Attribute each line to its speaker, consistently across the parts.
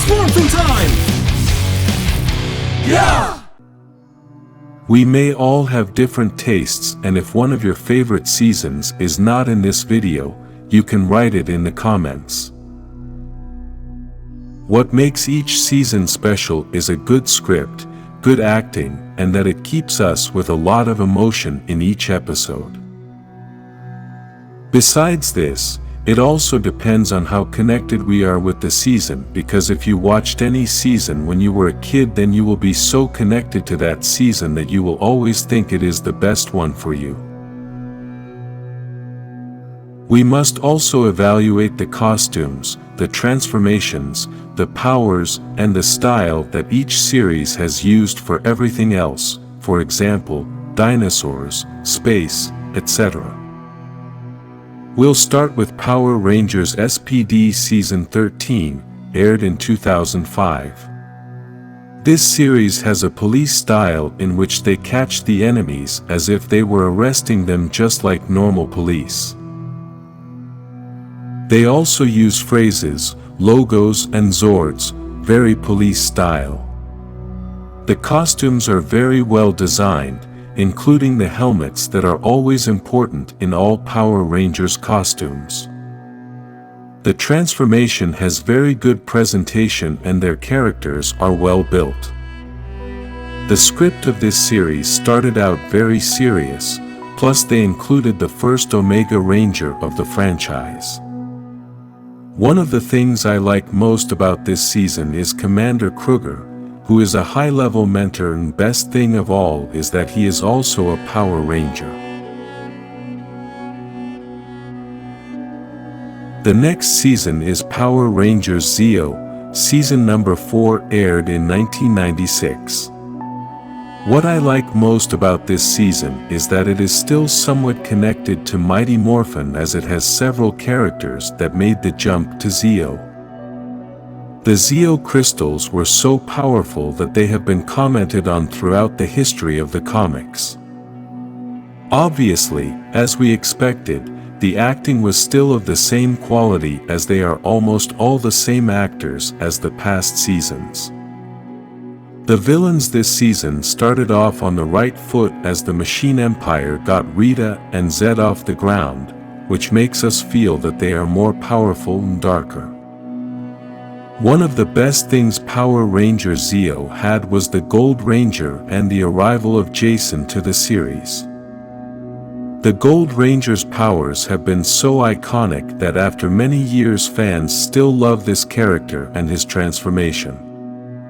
Speaker 1: Morphin time! Yeah!
Speaker 2: We may all have different tastes, and if one of your favorite seasons is not in this video, you can write it in the comments. What makes each season special is a good script, good acting, and that it keeps us with a lot of emotion in each episode. Besides this, it also depends on how connected we are with the season, because if you watched any season when you were a kid, then you will be so connected to that season that you will always think it is the best one for you. We must also evaluate the costumes, the transformations, the powers, and the style that each series has used for everything else, for example, dinosaurs, space, etc. We'll start with Power Rangers SPD Season 13, aired in 2005. This series has a police style in which they catch the enemies as if they were arresting them, just like normal police. They also use phrases, logos, and Zords, very police style. The costumes are very well designed, including the helmets that are always important in all Power Rangers costumes. The transformation has very good presentation and their characters are well built. The script of this series started out very serious, plus they included the first Omega Ranger of the franchise. One of the things I like most about this season is Commander Kruger, who is a high-level mentor, and best thing of all is that he is also a Power Ranger. The next season is Power Rangers Zeo, season number 4, aired in 1996. What I like most about this season is that it is still somewhat connected to Mighty Morphin, as it has several characters that made the jump to Zeo. The Zeo crystals were so powerful that they have been commented on throughout the history of the comics. Obviously, as we expected, the acting was still of the same quality, as they are almost all the same actors as the past seasons. The villains this season started off on the right foot, as the Machine Empire got Rita and Zed off the ground, which makes us feel that they are more powerful and darker. One of the best things Power Rangers Zeo had was the Gold Ranger and the arrival of Jason to the series. The Gold Ranger's powers have been so iconic that after many years fans still love this character and his transformation.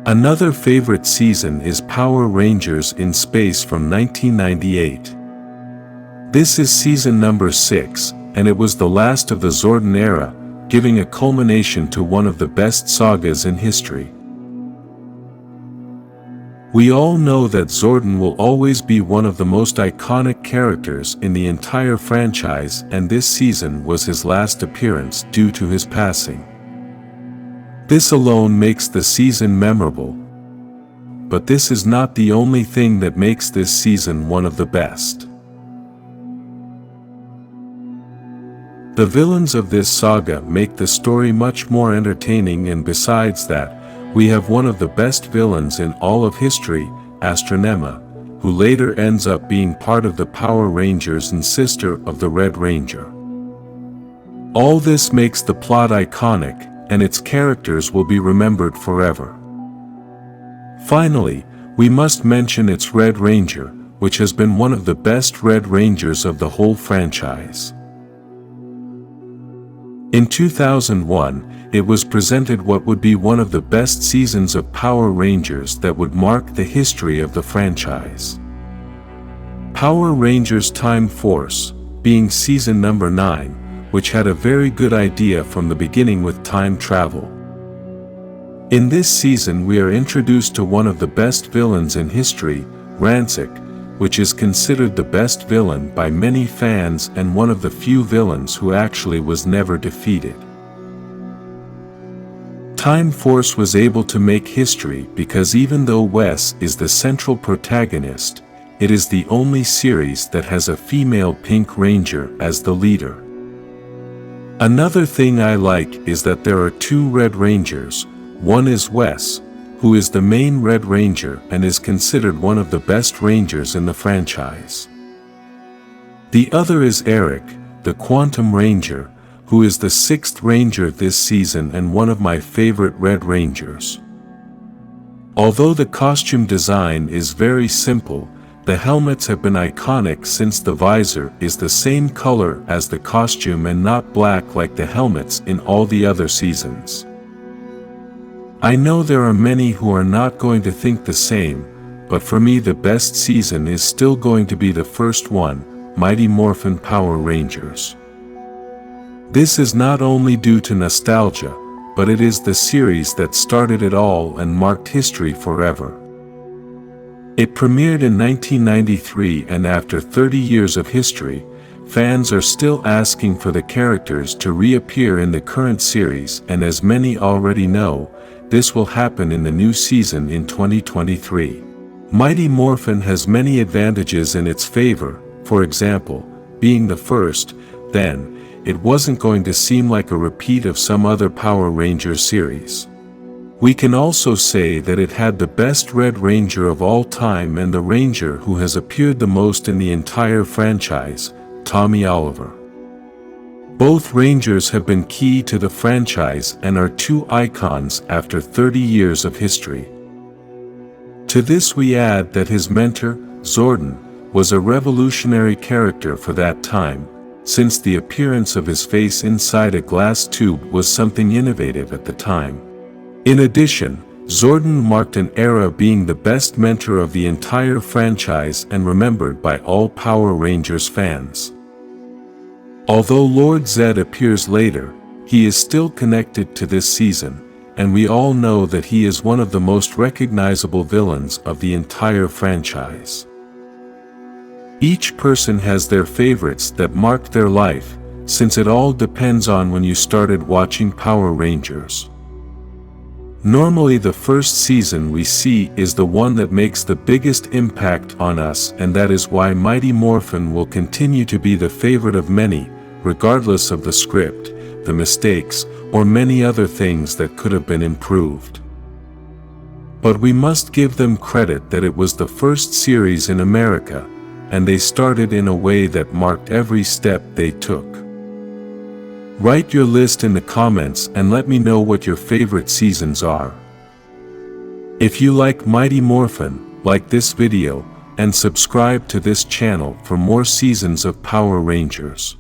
Speaker 2: Another favorite season is Power Rangers in Space from 1998. This is season number 6, and it was the last of the Zordon era, giving a culmination to one of the best sagas in history. We all know that Zordon will always be one of the most iconic characters in the entire franchise, and this season was his last appearance due to his passing. This alone makes the season memorable. But this is not the only thing that makes this season one of the best. The villains of this saga make the story much more entertaining, and besides that, we have one of the best villains in all of history, Astronema, who later ends up being part of the Power Rangers and sister of the Red Ranger. All this makes the plot iconic, and its characters will be remembered forever. Finally, we must mention its Red Ranger, which has been one of the best Red Rangers of the whole franchise. In 2001, it was presented what would be one of the best seasons of Power Rangers that would mark the history of the franchise. Power Rangers Time Force, being season number 9, which had a very good idea from the beginning with time travel. In this season we are introduced to one of the best villains in history, Rancic, which is considered the best villain by many fans and one of the few villains who actually was never defeated. Time Force was able to make history because even though Wes is the central protagonist, it is the only series that has a female Pink Ranger as the leader. Another thing I like is that there are 2 Red Rangers, One is Wes, who is the main Red Ranger and is considered one of the best Rangers in the franchise. The other is Eric, the Quantum Ranger, who is the 6th Ranger this season and one of my favorite Red Rangers. Although the costume design is very simple, the helmets have been iconic since the visor is the same color as the costume and not black like the helmets in all the other seasons. I know there are many who are not going to think the same, but for me the best season is still going to be the first one, Mighty Morphin Power Rangers. This is not only due to nostalgia, but it is the series that started it all and marked history forever. It premiered in 1993, and after 30 years of history, fans are still asking for the characters to reappear in the current series, and as many already know, this will happen in the new season in 2023. Mighty Morphin has many advantages in its favor. For example, being the first, then, it wasn't going to seem like a repeat of some other Power Ranger series. We can also say that it had the best Red Ranger of all time and the Ranger who has appeared the most in the entire franchise, Tommy Oliver. Both Rangers have been key to the franchise and are two icons after 30 years of history. To this we add that his mentor, Zordon, was a revolutionary character for that time, since the appearance of his face inside a glass tube was something innovative at the time. In addition, Zordon marked an era being the best mentor of the entire franchise and remembered by all Power Rangers fans. Although Lord Zed appears later, he is still connected to this season, and we all know that he is one of the most recognizable villains of the entire franchise. Each person has their favorites that marked their life, since it all depends on when you started watching Power Rangers. Normally the first season we see is the one that makes the biggest impact on us, and that is why Mighty Morphin will continue to be the favorite of many, regardless of the script, the mistakes, or many other things that could have been improved. But we must give them credit that it was the first series in America, and they started in a way that marked every step they took. Write your list in the comments and let me know what your favorite seasons are. If you like Mighty Morphin, like this video, and subscribe to this channel for more seasons of Power Rangers.